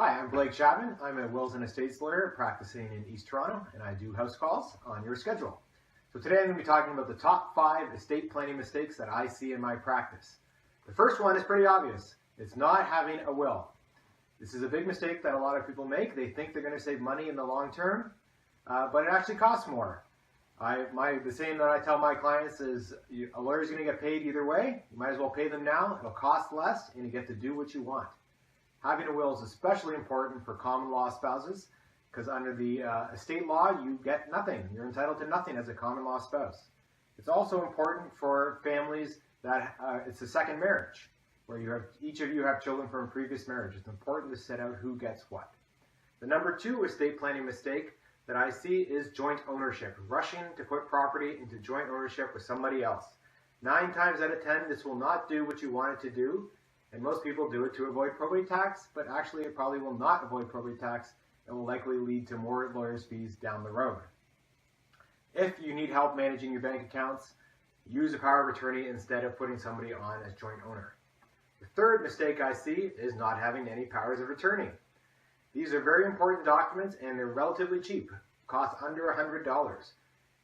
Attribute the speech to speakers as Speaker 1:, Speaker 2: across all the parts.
Speaker 1: Hi, I'm Blake Chapman. I'm a wills and estates lawyer practicing in East Toronto, and I do house calls on your schedule. So today I'm going to be talking about the top 5 estate planning mistakes that I see in my practice. The first one is pretty obvious. It's not having a will. This is a big mistake that a lot of people make. They think they're going to save money in the long term, but it actually costs more. The saying that I tell my clients is a lawyer's going to get paid either way. You might as well pay them now. It'll cost less, and you get to do what you want. Having a will is especially important for common law spouses because under the estate law, you get nothing. You're entitled to nothing as a common law spouse. It's also important for families that it's a second marriage, where each of you have children from a previous marriage. It's important to set out who gets what. The number 2 estate planning mistake that I see is joint ownership, rushing to put property into joint ownership with somebody else. 9 times out of 10, this will not do what you want it to do. And most people do it to avoid probate tax, but actually it probably will not avoid probate tax and will likely lead to more lawyers' fees down the road. If you need help managing your bank accounts, use a power of attorney instead of putting somebody on as joint owner. The third mistake I see is not having any powers of attorney. These are very important documents and they're relatively cheap, cost under $100.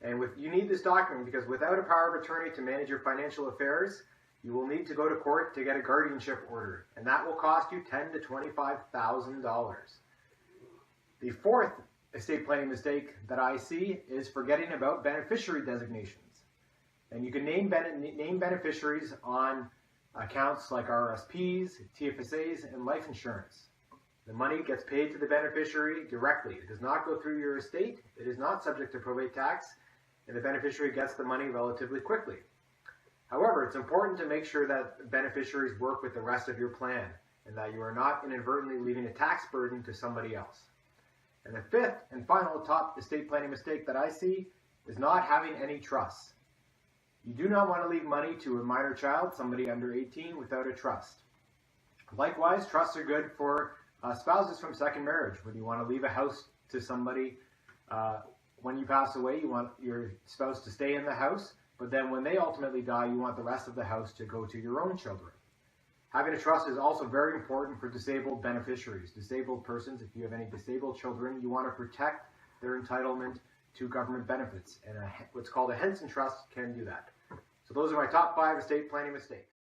Speaker 1: And you need this document because without a power of attorney to manage your financial affairs, you will need to go to court to get a guardianship order, and that will cost you $10,000 to $25,000. The fourth estate planning mistake that I see is forgetting about beneficiary designations. And you can name beneficiaries on accounts like RRSPs, TFSAs, and life insurance. The money gets paid to the beneficiary directly. It does not go through your estate. It is not subject to probate tax, and the beneficiary gets the money relatively quickly. However, it's important to make sure that beneficiaries work with the rest of your plan and that you are not inadvertently leaving a tax burden to somebody else. And the fifth and final top estate planning mistake that I see is not having any trusts. You do not want to leave money to a minor child, somebody under 18, without a trust. Likewise, trusts are good for spouses from second marriage. When you want to leave a house to somebody, when you pass away, you want your spouse to stay in the house. But then when they ultimately die, you want the rest of the house to go to your own children. Having a trust is also very important for disabled beneficiaries, disabled persons. If you have any disabled children, you want to protect their entitlement to government benefits. And what's called a Henson Trust can do that. So those are my top 5 estate planning mistakes.